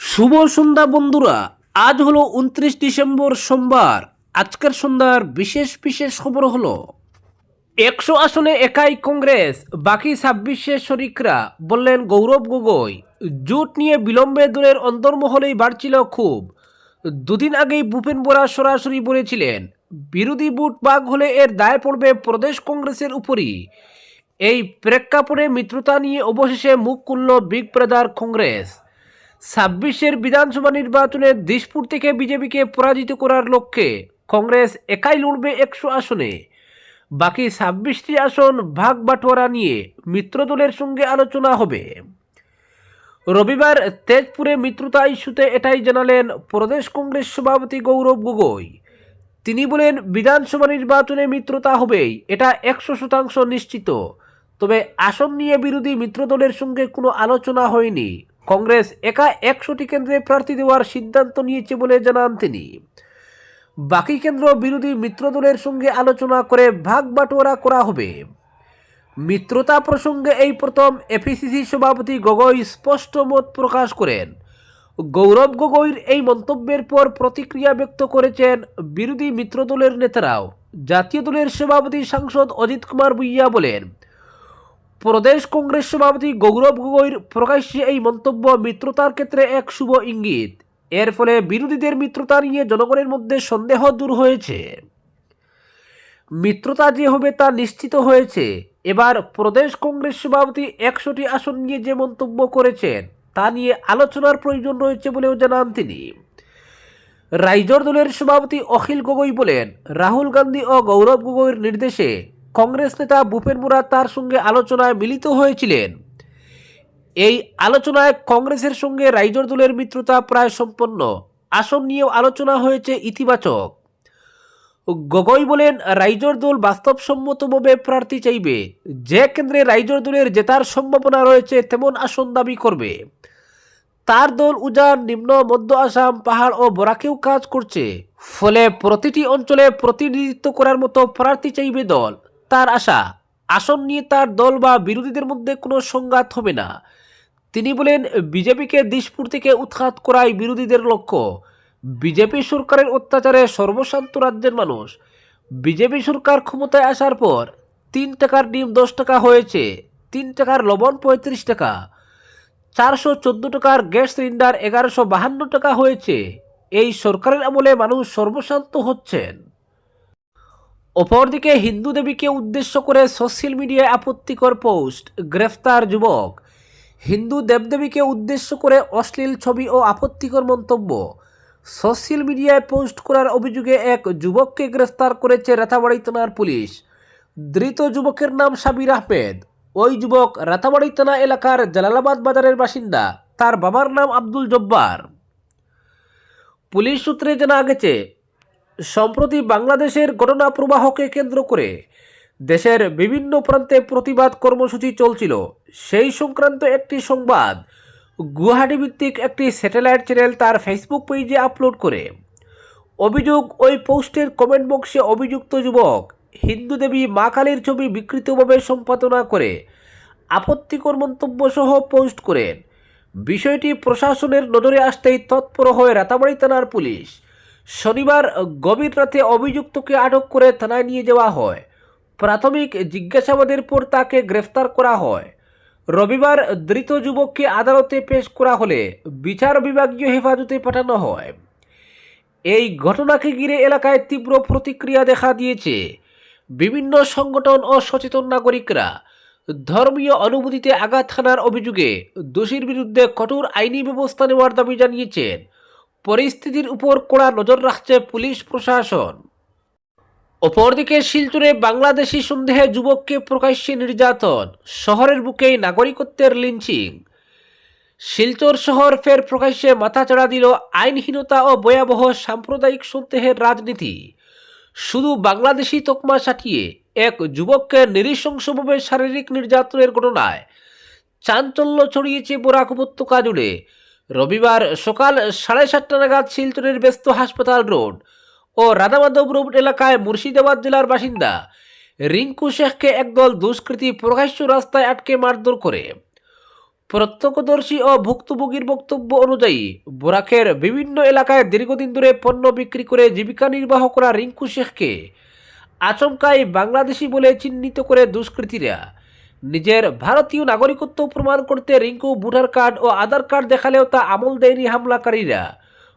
শুভ সন্ধ্যা বন্ধুরা। আজ হলো 29 ডিসেম্বর সোমবার। আজকের সন্ধ্যার বিশেষ বিশেষ খবর হলো 100 আসনে একাই কংগ্রেস, বাকি 26-এ শরিকরা, বললেন গৌরব গগৈ। জোট নিয়ে বিলম্বে দলের অন্তর্মহলেই বাড়ছিল খুব। দুদিন আগেই ভূপেন বোরা সরাসরি বলেছিলেন বিরোধী বুট বাগ হলে এর দায় পড়বে প্রদেশ কংগ্রেসের উপরই। এই প্রেক্ষাপটে মিত্রতা নিয়ে অবশেষে মুখ খুলল বিগ ব্রাদার কংগ্রেস। 26-এর বিধানসভা নির্বাচনে দিশপুর থেকে বিজেপিকে পরাজিত করার লক্ষ্যে কংগ্রেস একাই লড়বে 100 আসনে। বাকি 26টি আসন ভাগ বাটোয়ারা নিয়ে মিত্রদলের সঙ্গে আলোচনা হবে। রবিবার তেজপুরে মিত্রতা ইস্যুতে এটাই জানালেন প্রদেশ কংগ্রেস সভাপতি গৌরব গগৈ। তিনি বলেন, বিধানসভা নির্বাচনে মিত্রতা হবেই, এটা 100% নিশ্চিত। তবে আসন নিয়ে বিরোধী মিত্রদলের সঙ্গে কোনো আলোচনা হয়নি। কংগ্রেস একা 100টি কেন্দ্রে প্রার্থী দেওয়ার সিদ্ধান্ত নিয়েছে বলে জানান তিনি। বাকি কেন্দ্র বিরোধী মিত্রদলের সঙ্গে আলোচনা করে ভাগ বাটোয়ারা করা হবে। মিত্রতা প্রসঙ্গে এই প্রথম এপিসিসি সভাপতি গগৈ স্পষ্ট মত প্রকাশ করেন। গৌরব গগৈর এই মন্তব্যের পর প্রতিক্রিয়া ব্যক্ত করেছেন বিরোধী মিত্রদলের নেতারাও। জাতীয় দলের সভাপতি সাংসদ অজিত কুমার ভুইয়া বলেন, প্রদেশ কংগ্রেস সভাপতি গৌরব গগৈর প্রকাশ্যে এই মন্তব্য মিত্রতার ক্ষেত্রে এক শুভ ইঙ্গিত। এর ফলে বিরোধীদের মিত্রতা নিয়ে জনগণের মধ্যে সন্দেহ দূর হয়েছে। মিত্রতা যে হবে তা নিশ্চিত হয়েছে। এবার প্রদেশ কংগ্রেস সভাপতি 100টি আসন নিয়ে যে মন্তব্য করেছেন তা নিয়ে আলোচনার প্রয়োজন রয়েছে বলেও জানান তিনি। রাইজর দলের সভাপতি অখিল গগৈ বলেন, রাহুল গান্ধী ও গৌরব গগৈর নির্দেশে কংগ্রেস নেতা ভূপেন বোরা তার সঙ্গে আলোচনায় মিলিত হয়েছিলেন। এই আলোচনায় কংগ্রেসের সঙ্গে রাইজর দলের মিত্রতা প্রায় সম্পন্ন। আসন নিয়েও আলোচনা হয়েছে ইতিবাচক। গগৈ বলেন, রাইজর দল বাস্তবসম্মতভাবে প্রার্থী চাইবে। যে কেন্দ্রে রাইজর দলের জেতার সম্ভাবনা রয়েছে তেমন আসন দাবি করবে। তার দল উজান, নিম্ন মধ্য আসাম, পাহাড় ও বরাকেও কাজ করছে। ফলে প্রতিটি অঞ্চলে প্রতিনিধিত্ব করার মতো প্রার্থী চাইবে দল। তার আশা, আসন নিয়ে তার দল বা বিরোধীদের মধ্যে কোনো সংঘাত হবে না। তিনি বলেন, বিজেপিকে দিশপুর থেকে উৎখাত করাই বিরোধীদের লক্ষ্য। বিজেপি সরকারের অত্যাচারে সর্বশান্ত রাজ্যের মানুষ। বিজেপি সরকার ক্ষমতায় আসার পর 3 টাকার ডিম 10 টাকা হয়েছে, 3 টাকার লবণ 35 টাকা, 414 টাকার গ্যাস সিলিন্ডার 1152 টাকা হয়েছে। এই সরকারের আমলে মানুষ সর্বশান্ত হচ্ছেন। অপরদিকে হিন্দু দেবীকে উদ্দেশ্য করে সোশ্যাল মিডিয়ায় আপত্তিকর পোস্ট, গ্রেফতার যুবক। হিন্দু দেবদেবীকে উদ্দেশ্য করে অশ্লীল ছবি ও আপত্তিকর মন্তব্য সোশ্যাল মিডিয়ায় পোস্ট করার অভিযোগে এক যুবককে গ্রেফতার করেছে রাতাবাড়ী থানার পুলিশ। ধৃত যুবকের নাম সাবির আহমেদ। ওই যুবক রাতাবাড়ী থানা এলাকার জালালাবাদ বাজারের বাসিন্দা। তার বাবার নাম আব্দুল জব্বার। পুলিশ সূত্রে জানা গেছে, সম্প্রতি বাংলাদেশের ঘটনা প্রবাহকে কেন্দ্র করে দেশের বিভিন্ন প্রান্তে প্রতিবাদ কর্মসূচি চলছিল। সেই সংক্রান্ত একটি সংবাদ গুয়াহাটি ভিত্তিক একটি স্যাটেলাইট চ্যানেল তার ফেসবুক পেজে আপলোড করে। অভিযোগ, ওই পোস্টের কমেন্ট বক্সে অভিযুক্ত যুবক হিন্দু দেবী মা কালীর ছবি বিকৃতভাবে সম্পাদনা করে আপত্তিকর মন্তব্য সহ পোস্ট করেন। বিষয়টি প্রশাসনের নজরে আসতেই তৎপর হয় রাতাবাড়ী থানার পুলিশ। শনিবার গভীর রাতে অভিযুক্তকে আটক করে থানায় নিয়ে যাওয়া হয়। প্রাথমিক জিজ্ঞাসাবাদের পর তাকে গ্রেফতার করা হয়। রবিবার ধৃত যুবককে আদালতে পেশ করা হলে বিচার বিভাগীয় হেফাজতে পাঠানো হয়। এই ঘটনাকে ঘিরে এলাকায় তীব্র প্রতিক্রিয়া দেখা দিয়েছে। বিভিন্ন সংগঠন ও সচেতন নাগরিকরা ধর্মীয় অনুভূতিতে আঘাত হানার অভিযোগে দোষীর বিরুদ্ধে কঠোর আইনি ব্যবস্থা নেওয়ার দাবি জানিয়েছেন। পরিস্থিতির উপর কড়া নজর রাখছে পুলিশ প্রশাসন। অপরদিকে শিলচরে বাংলাদেশি সন্দেহে যুবককে প্রকাশ্যে নির্যাতন, শহরের বুকেই নাগরিকত্বের লিঞ্চিং। শিলচর শহর ফের প্রকাশ্যে মাথাচাড়া দিল আইনহীনতা ও ভয়াবহ সাম্প্রদায়িক সন্দেহের রাজনীতি। শুধু বাংলাদেশি তকমা সাটিয়ে এক যুবককে নৃশংসভাবে শারীরিক নির্যাতনের ঘটনায় চাঞ্চল্য ছড়িয়েছে বরাক উপত্যকা জুড়ে। রবিবার সকাল 7:30 নাগাদ শিলচরের ব্যস্ত হাসপাতাল রোড ও রাধামাধব রোড এলাকায় মুর্শিদাবাদ জেলার বাসিন্দা রিঙ্কু শেখকে একদল দুষ্কৃতী প্রকাশ্য রাস্তায় আটকে মারধর করে। প্রত্যক্ষদর্শী ও ভুক্তভোগীর বক্তব্য অনুযায়ী বরাকের বিভিন্ন এলাকায় দীর্ঘদিন ধরে পণ্য বিক্রি করে জীবিকা নির্বাহ করা রিঙ্কু শেখকে আচমকাই বাংলাদেশি বলে চিহ্নিত করে দুষ্কৃতীরা নিজের ভারতীয় নাগরিকত্ব প্রমাণ করতে রিঙ্কু ভোটার কার্ড ও আধার কার্ড দেখালেও তা আমল দেয়নি হামলাকারীরা,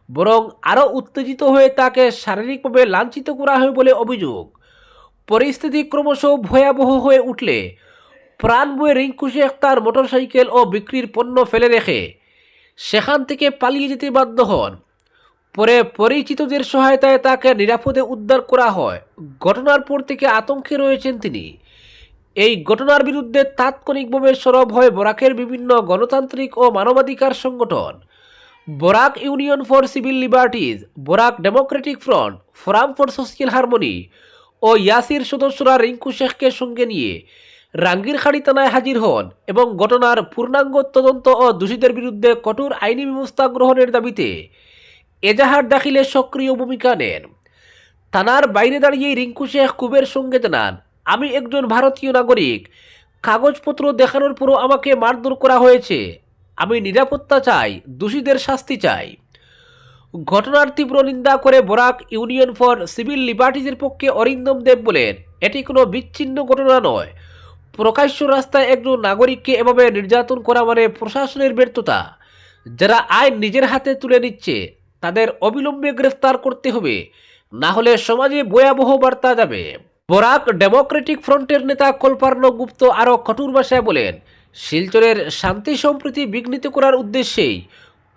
বরং আরও উত্তেজিত হয়ে তাকে শারীরিকভাবে লাঞ্ছিত করা হয় বলে অভিযোগ। পরিস্থিতি ক্রমশ ভয়াবহ হয়ে উঠলে প্রাণ বয়ে রিঙ্কু শেখ তার মোটরসাইকেল ও বিক্রির পণ্য ফেলে রেখে সেখান থেকে পালিয়ে যেতে বাধ্য হন। পরে পরিচিতদের সহায়তায় তাকে নিরাপদে উদ্ধার করা হয়। ঘটনার পর থেকে আতঙ্কে রয়েছেন তিনি। এই ঘটনার বিরুদ্ধে তাৎক্ষণিকভাবে সরব হয় বরাকের বিভিন্ন গণতান্ত্রিক ও মানবাধিকার সংগঠন। Barak union for civil liberties, Barak democratic front, forum for social harmony ও ইয়াসির সদস্যরা রিঙ্কু শেখকে সঙ্গে নিয়ে রাঙ্গিরখাড়ি থানায় হাজির হন এবং ঘটনার পূর্ণাঙ্গ তদন্ত ও দোষীদের বিরুদ্ধে কঠোর আইনি ব্যবস্থা গ্রহণের দাবিতে এজাহার দাখিলে সক্রিয় ভূমিকা নেন। থানার বাইরে দাঁড়িয়ে রিঙ্কু শেখ কুবের সঙ্গে জানান, আমি একজন ভারতীয় নাগরিক, কাগজপত্র দেখানোর পরও আমাকে মারধর করা হয়েছে। আমি নিরাপত্তা চাই, দোষীদের শাস্তি চাই। ঘটনার তীব্র নিন্দা করে বরাক ইউনিয়ন ফর সিভিল লিবার্টিজের পক্ষে অরিন্দম দেব বলেন, এটি কোনো বিচ্ছিন্ন ঘটনা নয়। প্রকাশ্য রাস্তায় একজন নাগরিককে এভাবে নির্যাতন করা মানে প্রশাসনের ব্যর্থতা। যারা আইন নিজের হাতে তুলে নিচ্ছে তাদের অবিলম্বে গ্রেফতার করতে হবে, না হলে সমাজে ভয়াবহ বার্তা যাবে। বরাক ডেমোক্রেটিক ফ্রন্টের নেতা কল্পার্ণ গুপ্ত আরও কঠোর ভাষায় বলেন, শিলচরের শান্তি সম্প্রীতি বিঘ্নিত করার উদ্দেশ্যেই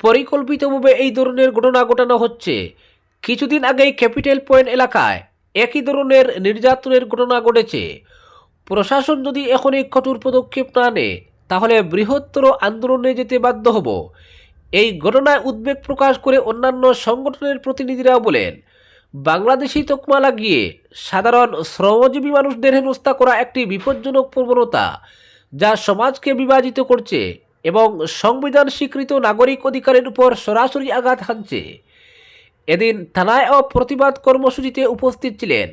পরিকল্পিতভাবে এই ধরনের ঘটনা ঘটানো হচ্ছে। কিছুদিন আগেই ক্যাপিটাল পয়েন্ট এলাকায় একই ধরনের নির্যাতনের ঘটনা ঘটেছে। প্রশাসন যদি এখনই কঠোর পদক্ষেপ না নেয় তাহলে বৃহত্তর আন্দোলনে যেতে বাধ্য হব। এই ঘটনায় উদ্বেগ প্রকাশ করে অন্যান্য সংগঠনের প্রতিনিধিরা বলেন, বাংলাদেশি তকমা লাগিয়ে সাধারণ শ্রমজীবী মানুষদের হেনস্থা করা একটি বিপজ্জনক প্রবণতা, যা সমাজকে বিভাজিত করছে এবং সংবিধান স্বীকৃত নাগরিক অধিকারের উপর সরাসরি আঘাত হানছে। এদিন থানায় ও প্রতিবাদ কর্মসূচিতে উপস্থিত ছিলেন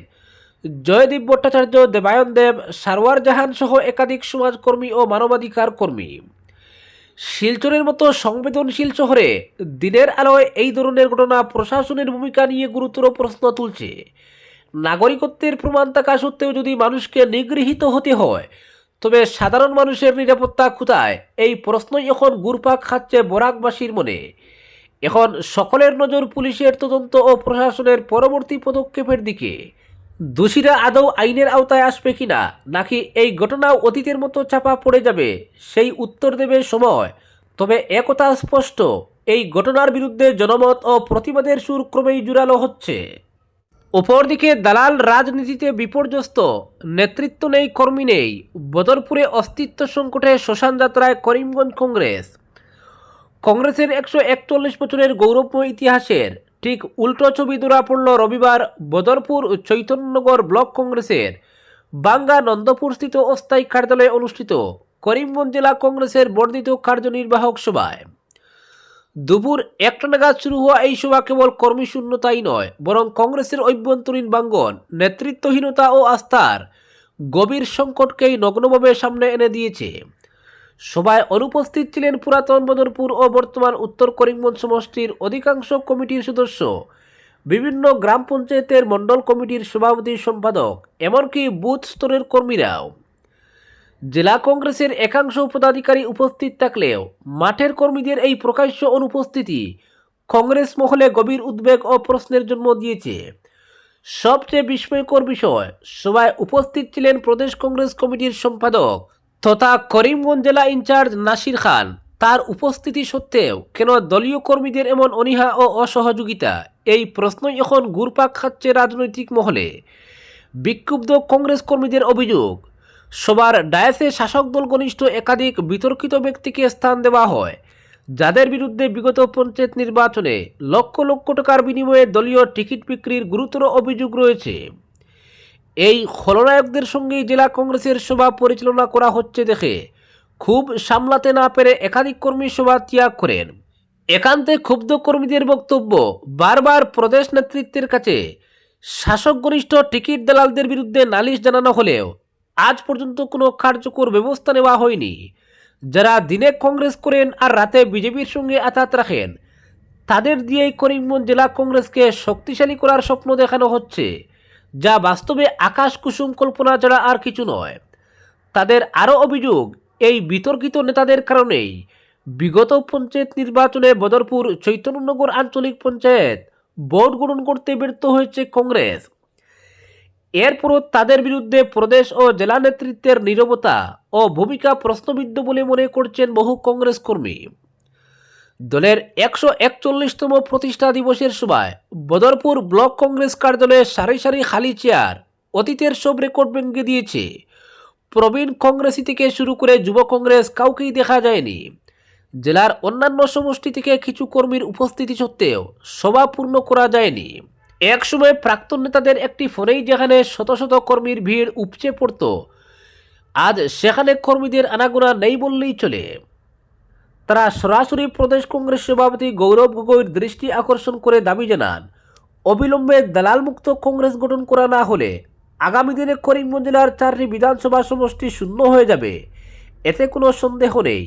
জয়দীপ ভট্টাচার্য, দেবায়ন দেব, সারওয়ার জাহান সহ একাধিক সমাজকর্মী ও মানবাধিকার কর্মী। শিলচরের মতো সংবেদনশীল শহরে দিনের আলোয় এই ধরনের ঘটনা প্রশাসনের ভূমিকা নিয়ে গুরুতর প্রশ্ন তুলছে। নাগরিকত্বের প্রমাণ থাকা সত্ত্বেও যদি মানুষকে নিগৃহীত হতে হয় তবে সাধারণ মানুষের নিরাপত্তা কোথায়, এই প্রশ্নই এখন ঘুরপাক খাচ্ছে বরাকবাসীর মনে। এখন সকলের নজর পুলিশের তদন্ত ও প্রশাসনের পরবর্তী পদক্ষেপের দিকে। দোষীরা আদৌ আইনের আওতায় আসবে কিনা, নাকি এই ঘটনাও অতীতের মতো চাপা পড়ে যাবে, সেই উত্তর দেবে সময়। তবে একথা স্পষ্ট, এই ঘটনার বিরুদ্ধে জনমত ও প্রতিবাদের সুর ক্রমেই জোরালো হচ্ছে। অপরদিকে দালাল রাজনীতিতে বিপর্যস্ত, নেতৃত্ব নেই, কর্মী নেই। বদরপুরে অস্তিত্ব সংকটে শ্মশান যাত্রায় করিমগঞ্জ কংগ্রেস। কংগ্রেসের 141 বছরের গৌরবময় ইতিহাসের ঠিক উল্টো ছবি ধরা পড়ল রবিবার বদরপুর চৈতন্যনগর ব্লক কংগ্রেসের বাঙ্গা নন্দপুরস্থিত অস্থায়ী কার্যালয়ে অনুষ্ঠিত করিমগঞ্জ জেলা কংগ্রেসের বর্ধিত কার্যনির্বাহক সভায়। দুপুর 1টা নাগাদ শুরু হওয়া এই সভা কেবল কর্মী শূন্যতাই নয়, বরং কংগ্রেসের অভ্যন্তরীণ ভাঙ্গন, নেতৃত্বহীনতা ও আস্থার গভীর সংকটকেই নগ্নভাবে সামনে এনে দিয়েছে। সভায় অনুপস্থিত ছিলেন পুরাতন বদরপুর ও বর্তমান উত্তর করিমগঞ্জ সমষ্টির অধিকাংশ কমিটির সদস্য, বিভিন্ন গ্রাম পঞ্চায়েতের মণ্ডল কমিটির সভাপতি সম্পাদক, এমনকি বুথ স্তরের কর্মীরাও। জেলা কংগ্রেসের একাংশ পদাধিকারী উপস্থিত থাকলেও মাঠের কর্মীদের এই প্রকাশ্য অনুপস্থিতি কংগ্রেস মহলে গভীর উদ্বেগ ও প্রশ্নের জন্ম দিয়েছে। সবচেয়ে বিস্ময়কর বিষয়, সভায় উপস্থিত ছিলেন প্রদেশ কংগ্রেস কমিটির সম্পাদক তথা করিমগঞ্জ জেলা ইনচার্জ নাসির খান। তার উপস্থিতি সত্ত্বেও কেন দলীয় কর্মীদের এমন অনীহা ও অসহযোগিতা, এই প্রশ্নই এখন ঘুরপাক খাচ্ছে রাজনৈতিক মহলে। বিক্ষুব্ধ কংগ্রেস কর্মীদের অভিযোগ, সবার ডায়াসে শাসক দল ঘনিষ্ঠ একাধিক বিতর্কিত ব্যক্তিকে স্থান দেওয়া হয়, যাদের বিরুদ্ধে বিগত পঞ্চায়েত নির্বাচনে লক্ষ লক্ষ টাকার বিনিময়ে দলীয় টিকিট বিক্রির গুরুতর অভিযোগ রয়েছে। এই খলনায়কদের সঙ্গেই জেলা কংগ্রেসের সভা পরিচালনা করা হচ্ছে দেখে খুব সামলাতে না পেরে একাধিক কর্মী সভা ত্যাগ করেন। একান্তে ক্ষুব্ধ কর্মীদের বক্তব্য, বারবার প্রদেশ নেতৃত্বের কাছে শাসক ঘনিষ্ঠ টিকিট দালালদের বিরুদ্ধে নালিশ জানানো হলেও আজ পর্যন্ত কোনো কার্যকর ব্যবস্থা নেওয়া হয়নি। যারা দিনে কংগ্রেস করেন আর রাতে বিজেপির সঙ্গে আঘাত রাখেন, তাদের দিয়েই করিমগঞ্জ জেলা কংগ্রেসকে শক্তিশালী করার স্বপ্ন দেখানো হচ্ছে, যা বাস্তবে আকাশ কুসুম কল্পনা ছাড়া আর কিছু নয়। তাদের আরও অভিযোগ, এই বিতর্কিত নেতাদের কারণেই বিগত পঞ্চায়েত নির্বাচনে বদরপুর চৈতন্যনগর আঞ্চলিক পঞ্চায়েত বোর্ড গঠন করতে ব্যর্থ হয়েছে কংগ্রেস। এরপরও তাদের বিরুদ্ধে প্রদেশ ও জেলা নেতৃত্বের নীরবতা ও ভূমিকা প্রশ্নবিদ্ধ বলে মনে করছেন বহু কংগ্রেস কর্মী। দলের 141তম প্রতিষ্ঠা দিবসের সভায় বদরপুর ব্লক কংগ্রেস কার্যালয়ে সারি সারি খালি চেয়ার অতীতের সব রেকর্ড ভেঙে দিয়েছে। প্রবীণ কংগ্রেসি থেকে শুরু করে যুব কংগ্রেস কাউকেই দেখা যায়নি। জেলার অন্যান্য সমষ্টি থেকে কিছু কর্মীর উপস্থিতি সত্ত্বেও সভা পূর্ণ করা যায়নি। একসময় প্রাক্তন নেতাদের একটি ফোনেই যেখানে শত শত কর্মীর ভিড় উপচে পড়ত, আজ সেখানে কর্মীদের আনাগোনা নেই বললেই চলে। তারা সরাসরি প্রদেশ কংগ্রেস সভাপতি গৌরব গগৈর দৃষ্টি আকর্ষণ করে দাবি জানান, অবিলম্বে দালালমুক্ত কংগ্রেস গঠন করা না হলে আগামী দিনে করিমগঞ্জ জেলার 4টি বিধানসভা সমষ্টি শূন্য হয়ে যাবে, এতে কোনো সন্দেহ নেই।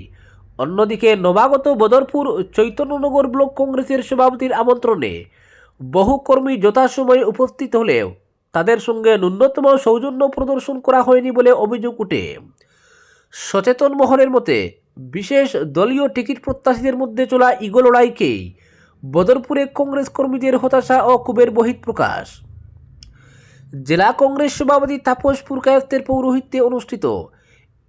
অন্যদিকে নবাগত বদরপুর চৈতন্যনগর ব্লক কংগ্রেসের সভাপতির আমন্ত্রণে বহু কর্মী যথাসময়ে উপস্থিত হলেও তাদের সঙ্গে ন্যূনতম সৌজন্য প্রদর্শন করা হয়নি বলে অভিযোগ ওঠে। সচেতন মহলের মতে বিশেষ দলীয় টিকিট প্রত্যাশীদের মধ্যে চলা ইগো লড়াইকেই বদরপুরে কংগ্রেস কর্মীদের হতাশা ও ক্ষোভের বহিঃপ্রকাশ। জেলা কংগ্রেস সভাপতি তাপস পুরকায়স্তের পৌরোহিত্যে অনুষ্ঠিত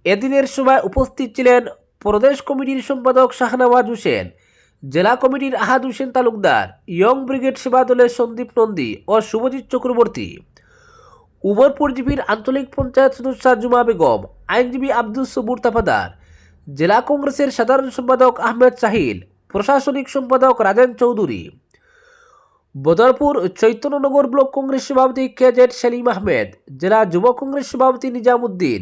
এদিনের সভায় উপস্থিত ছিলেন প্রদেশ কমিটির সম্পাদক শাহনওয়াজ হোসেন, জেলা কমিটির আহাদ হোসেন তালুকদার, ইয়ং ব্রিগেড সেবা দলের সন্দীপ নন্দী ও শুভজিৎ চক্রবর্তী, উমরপুর জিপির আঞ্চলিক পঞ্চায়েত সদস্য জুমা বেগম, আইনজীবী আব্দুল সবুর তাফাদার, জেলা কংগ্রেসের সাধারণ সম্পাদক আহমেদ সাহিল, প্রশাসনিক সম্পাদক রাজেন চৌধুরী, বদরপুর চৈতন্যনগর ব্লক কংগ্রেস সভাপতি কেজেড সেলিম আহমেদ, জেলা যুব কংগ্রেস সভাপতি নিজামুদ্দিন,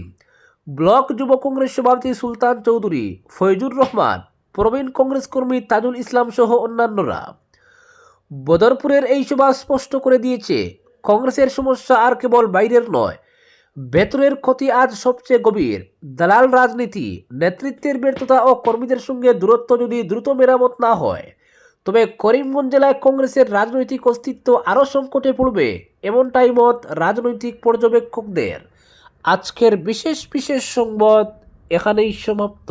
ব্লক যুব কংগ্রেস সভাপতি সুলতান চৌধুরী, ফয়জুর রহমান, প্রবীণ কংগ্রেস কর্মী তাজুল ইসলাম সহ অন্যান্যরা। বদরপুরের এই সভা স্পষ্ট করে দিয়েছে, কংগ্রেসের সমস্যা আর কেবল বাইরের নয়, ভেতরের ক্ষতি আজ সবচেয়ে গভীর। দালাল রাজনীতি, নেতৃত্বের ব্যর্থতা ও কর্মীদের সঙ্গে দূরত্ব যদি দ্রুত মেরামত না হয়, তবে করিমগঞ্জ জেলায় কংগ্রেসের রাজনৈতিক অস্তিত্ব আরও সংকটে পড়বে, এমনটাই মত রাজনৈতিক পর্যবেক্ষকদের। আজকের বিশেষ সংবাদ এখানেই সমাপ্ত।